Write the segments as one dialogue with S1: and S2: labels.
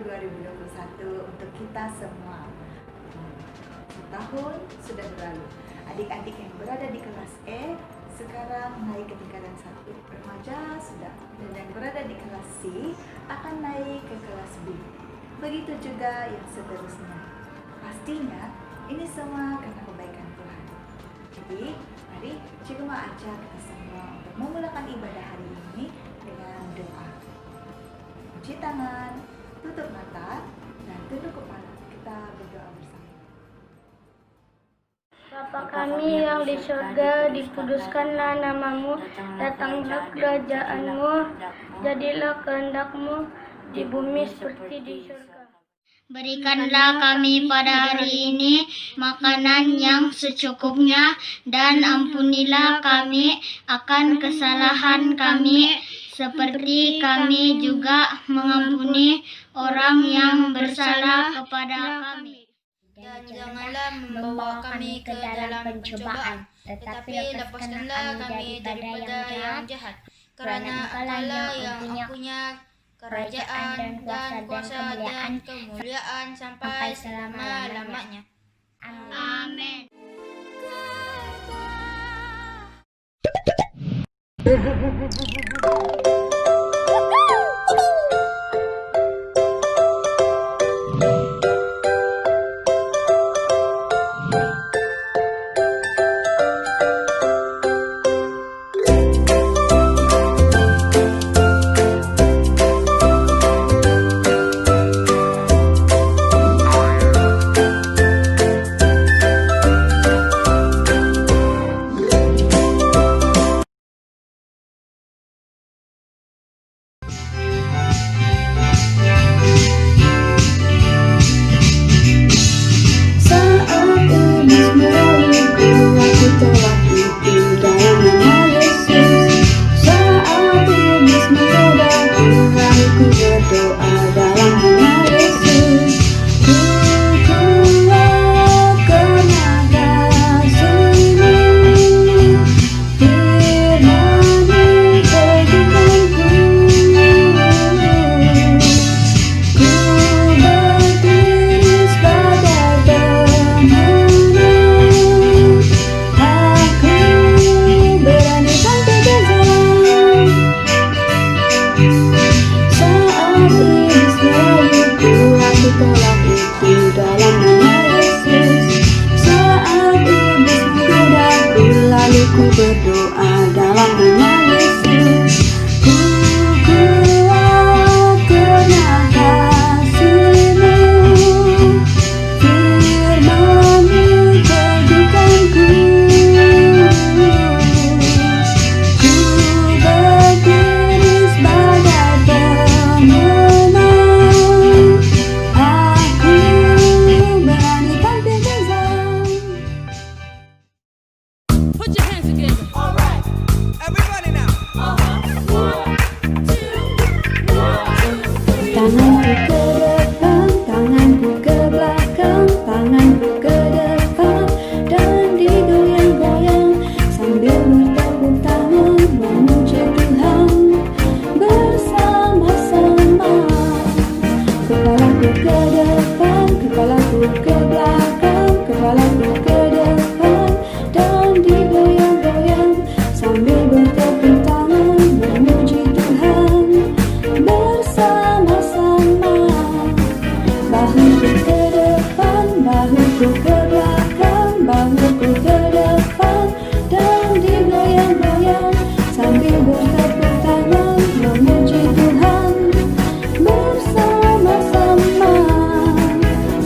S1: 2021 untuk kita semua. Setahun sudah berlalu. Adik-adik yang berada di kelas E sekarang naik ke tingkatan 1. Remaja sudah. Dan yang berada di kelas C akan naik ke kelas B. Begitu juga yang seterusnya. Pastinya ini semua karena kebaikan Tuhan. Jadi, mari Cikgu ajak kita semua untuk memulakan ibadah hari ini dengan doa. Cuci tangan, tutup mata, dan tunduk kepala. Kita berdoa bersama.
S2: Bapa kami yang di surga, dikuduskanlah namamu, datanglah kerajaanmu, jadilah kehendak-Mu di bumi seperti di surga.
S3: Berikanlah kami pada hari ini makanan yang secukupnya, dan ampunilah kami akan kesalahan kami, seperti kami juga mengampuni orang yang bersalah kepada kami.
S4: Dan janganlah membawa kami ke dalam pencobaan, tetapi lepaskanlah kami daripada yang jahat. Karena Engkau-lah yang mempunyai kerajaan dan kuasa dan kemuliaan sampai selama-lamanya.
S3: Amin.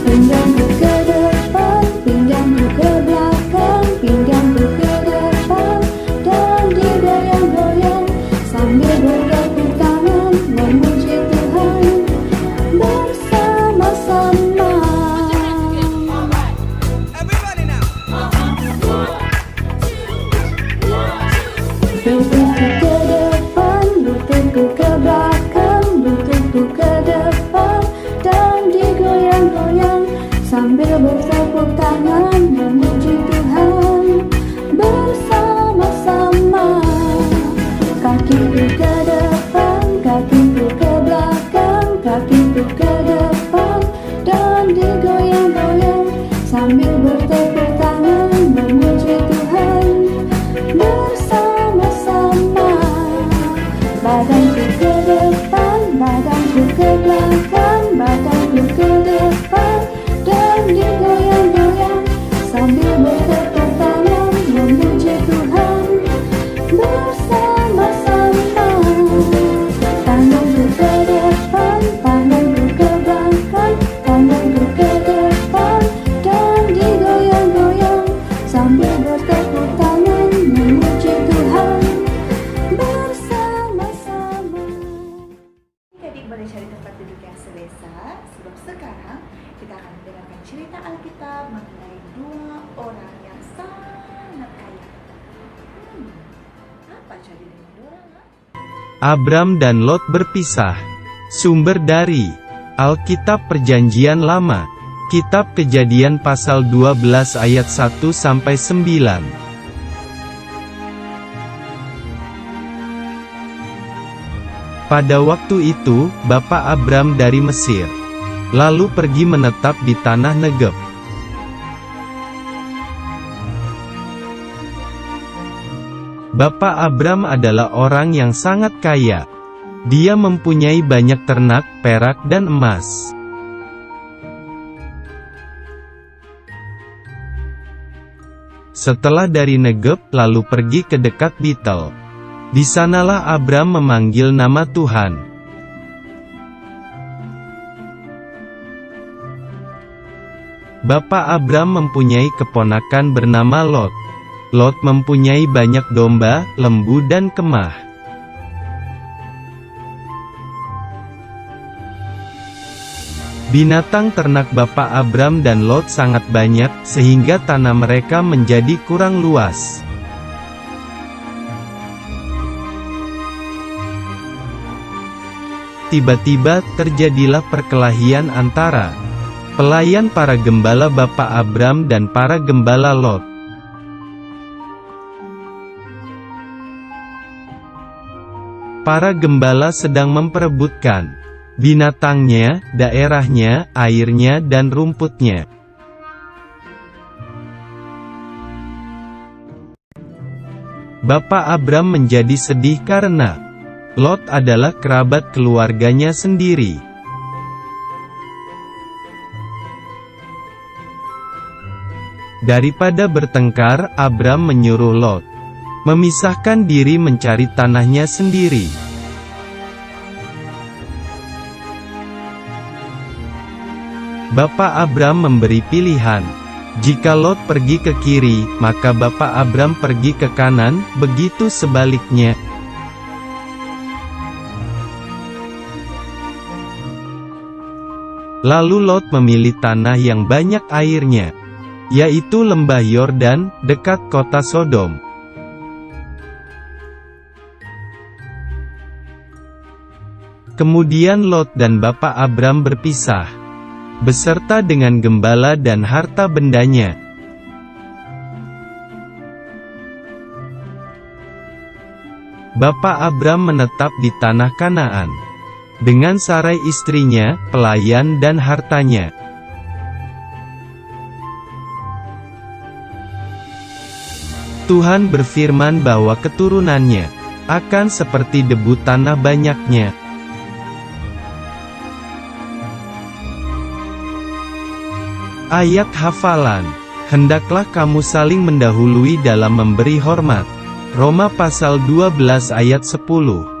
S2: Pinggangku ke depan, pinggangku ke
S1: Sebab sekarang kita akan mendengarkan cerita Alkitab mengenai dua orang yang sangat kaya. Apa jadi dengan orang?
S5: Abram dan Lot berpisah. Sumber dari Alkitab Perjanjian Lama, Kitab Kejadian pasal 12 ayat 1-9. Pada waktu itu, Bapak Abram dari Mesir, lalu pergi menetap di tanah Negeb. Bapak Abram adalah orang yang sangat kaya. Dia mempunyai banyak ternak, perak dan emas. Setelah dari Negeb, lalu pergi ke dekat Betel. Di sanalah Abram memanggil nama Tuhan. Bapak Abram mempunyai keponakan bernama Lot. Lot mempunyai banyak domba, lembu dan kemah. Binatang ternak Bapak Abram dan Lot sangat banyak, sehingga tanah mereka menjadi kurang luas. Tiba-tiba, terjadilah perkelahian antara pelayan para gembala Bapak Abram dan para gembala Lot. Para gembala sedang memperebutkan binatangnya, daerahnya, airnya dan rumputnya. Bapak Abram menjadi sedih karena Lot adalah kerabat keluarganya sendiri. Daripada bertengkar, Abram menyuruh Lot memisahkan diri mencari tanahnya sendiri. Bapak Abram memberi pilihan. Jika Lot pergi ke kiri, maka Bapak Abram pergi ke kanan, begitu sebaliknya. Lalu Lot memilih tanah yang banyak airnya, yaitu lembah Yordan, dekat kota Sodom. Kemudian Lot dan Bapak Abram berpisah, beserta dengan gembala dan harta bendanya. Bapak Abram menetap di tanah Kanaan dengan Sarai istrinya, pelayan dan hartanya. Tuhan berfirman bahwa keturunannya akan seperti debu tanah banyaknya. Ayat hafalan. Hendaklah kamu saling mendahului dalam memberi hormat. Roma pasal 12 ayat 10.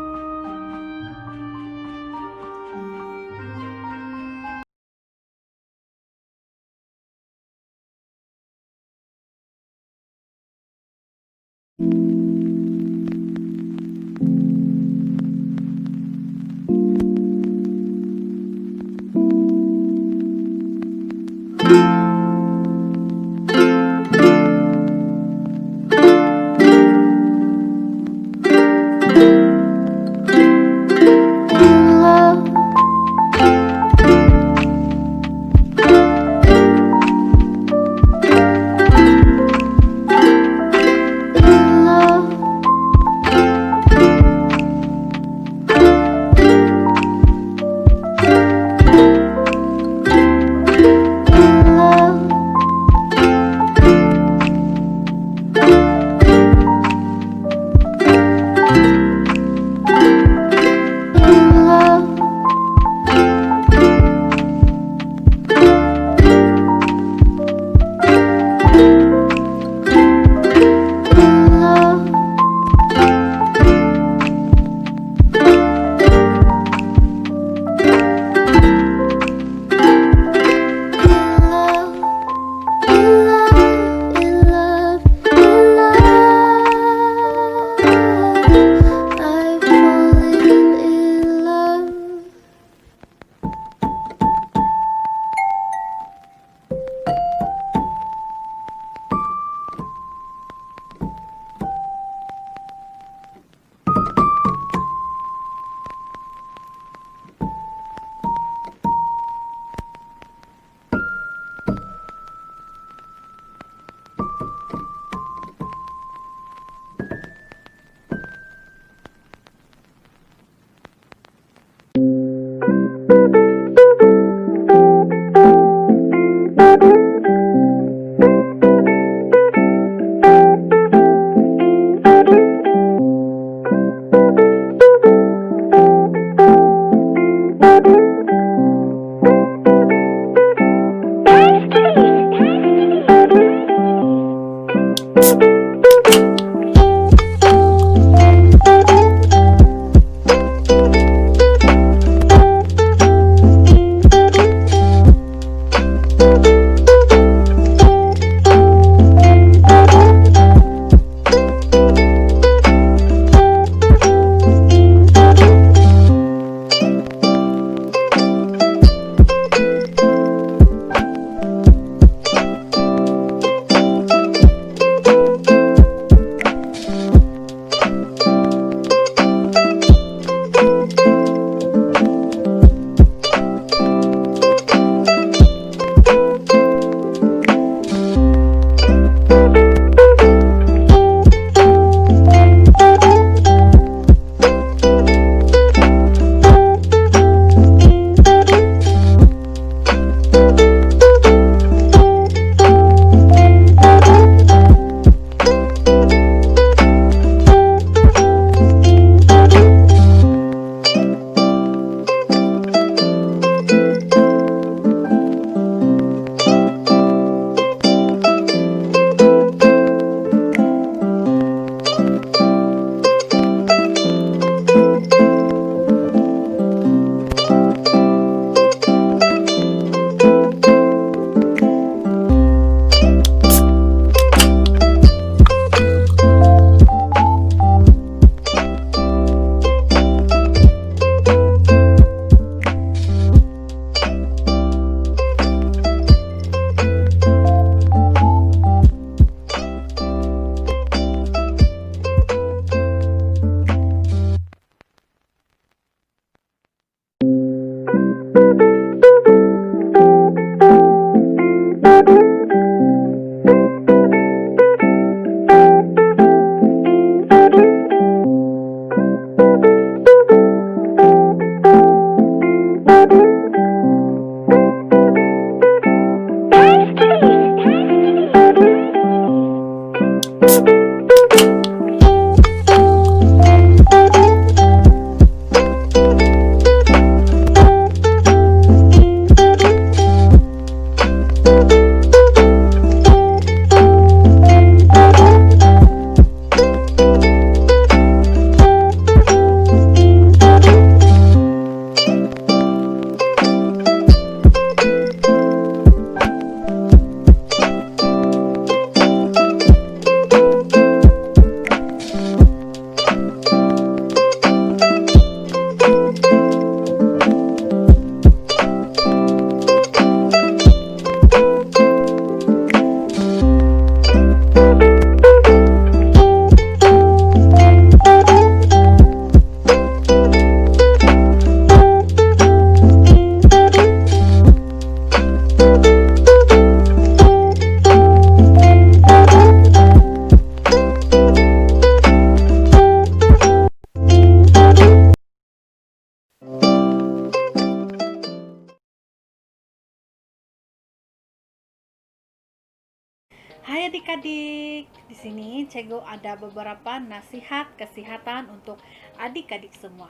S1: Hai adik-adik, di sini Cego ada beberapa nasihat kesehatan untuk adik-adik semua.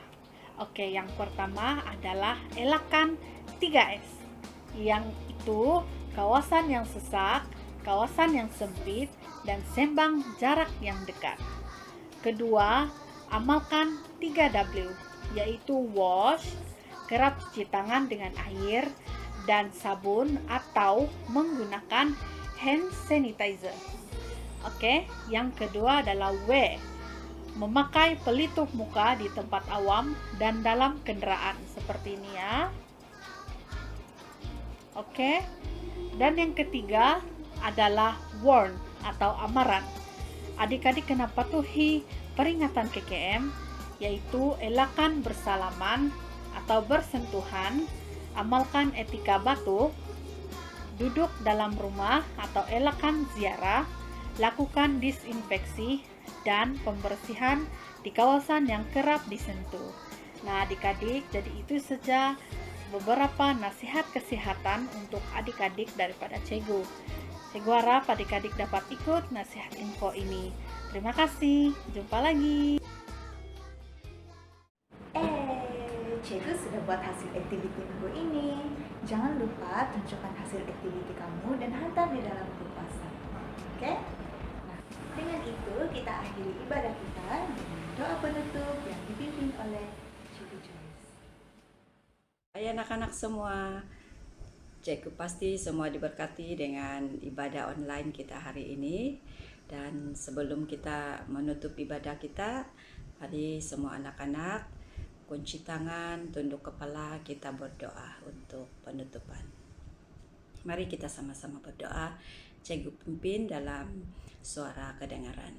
S1: Oke, yang pertama adalah elakkan 3S, yang itu kawasan yang sesak, kawasan yang sempit, dan sembang jarak yang dekat. Kedua, amalkan 3W, yaitu wash, kerap cuci tangan dengan air dan sabun atau menggunakan hand sanitizer. Oke, yang kedua adalah W, memakai pelitup muka di tempat awam dan dalam kendaraan seperti ini ya. Oke, dan yang ketiga adalah warn atau amaran. Adik-adik kena patuhi peringatan KKM, yaitu elakkan bersalaman atau bersentuhan, amalkan etika batuk, duduk dalam rumah atau elakkan ziarah, lakukan disinfeksi dan pembersihan di kawasan yang kerap disentuh. Nah adik-adik, jadi itu saja
S6: beberapa nasihat kesehatan untuk adik-adik daripada Cegu. Cegu harap adik-adik dapat ikut nasihat info ini. Terima kasih, jumpa lagi.
S1: Cegu sudah buat hasil aktiviti minggu ini. Jangan lupa tunjukkan hasil aktiviti kamu dan hantar di dalam grup WhatsApp. Oke? Nah, dengan itu kita akhiri ibadah kita dengan doa penutup yang dipimpin oleh Cegu Joyce.
S7: Hai anak-anak semua, Cegu pasti semua diberkati dengan ibadah online kita hari ini. Dan sebelum kita menutup ibadah kita, mari semua anak-anak kunci tangan, tunduk kepala, kita berdoa untuk penutupan. Mari kita sama-sama berdoa. Cegu pimpin dalam suara kedengaran.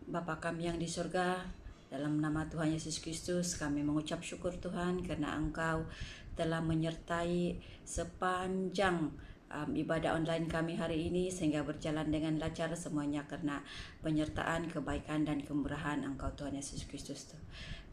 S7: Bapa kami yang di surga, dalam nama Tuhan Yesus Kristus, kami mengucap syukur Tuhan karena Engkau telah menyertai sepanjang ibadah online kami hari ini sehingga berjalan dengan lancar semuanya karena penyertaan, kebaikan dan kemurahan Engkau Tuhan Yesus Kristus.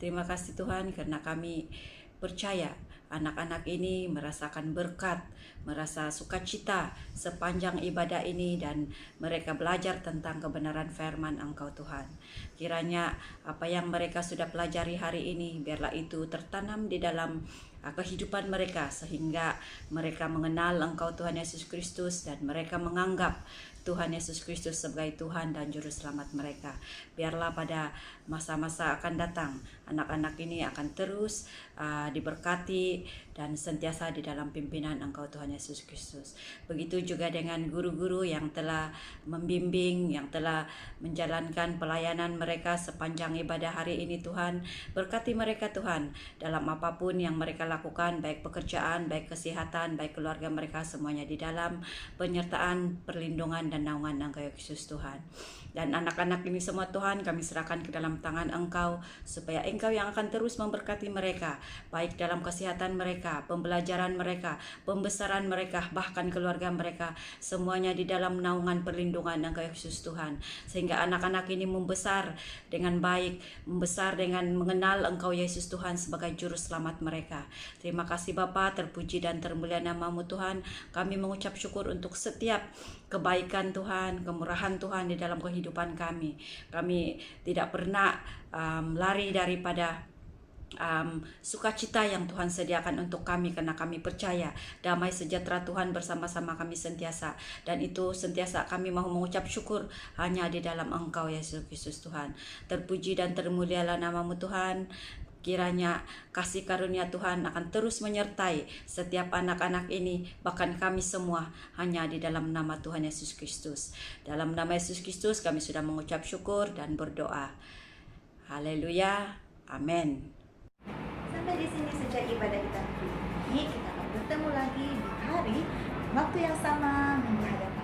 S7: Terima kasih Tuhan karena kami percaya anak-anak ini merasakan berkat, merasa sukacita sepanjang ibadah ini dan mereka belajar tentang kebenaran firman Engkau Tuhan. Kiranya apa yang mereka sudah pelajari hari ini biarlah itu tertanam di dalam kehidupan mereka sehingga mereka mengenal Engkau Tuhan Yesus Kristus dan mereka menganggap Tuhan Yesus Kristus sebagai Tuhan dan Juru Selamat mereka. Biarlah pada masa-masa akan datang anak-anak ini akan terus diberkati dan sentiasa di dalam pimpinan Engkau Tuhan Yesus Kristus. Begitu juga dengan guru-guru yang telah membimbing, yang telah menjalankan pelayanan mereka sepanjang ibadah hari ini Tuhan. Berkati mereka Tuhan dalam apapun yang mereka lakukan, baik pekerjaan, baik kesehatan, baik keluarga mereka, semuanya di dalam penyertaan, perlindungan dan naungan Engkau Yesus Tuhan. Dan anak-anak ini semua Tuhan kami serahkan ke dalam tangan Engkau supaya Engkau yang akan terus memberkati mereka, baik dalam kesehatan mereka, pembelajaran mereka, pembesaran mereka, bahkan keluarga mereka, semuanya di dalam naungan perlindungan Engkau Yesus Tuhan. Sehingga anak-anak ini membesar dengan baik, membesar dengan mengenal Engkau Yesus Tuhan sebagai Juru Selamat mereka. Terima kasih Bapa, terpuji dan termulia nama-Mu Tuhan. Kami mengucap syukur untuk setiap kebaikan Tuhan, kemurahan Tuhan di dalam kehidupan kami. Kami tidak pernah lari daripada sukacita yang Tuhan sediakan untuk kami karena kami percaya damai sejahtera Tuhan bersama-sama kami sentiasa, dan itu sentiasa kami mau mengucap syukur hanya di dalam Engkau Yesus Kristus Tuhan. Terpuji dan termulialah nama-Mu Tuhan. Kiranya kasih karunia Tuhan akan terus menyertai setiap anak-anak ini, bahkan kami semua, hanya di dalam nama Tuhan Yesus Kristus. Dalam nama Yesus Kristus kami sudah mengucap syukur dan berdoa. Haleluya. Amin.
S1: Sampai di sini saja ibadah kita hari ini. Kita akan bertemu lagi di hari waktu yang sama minggu hadapan.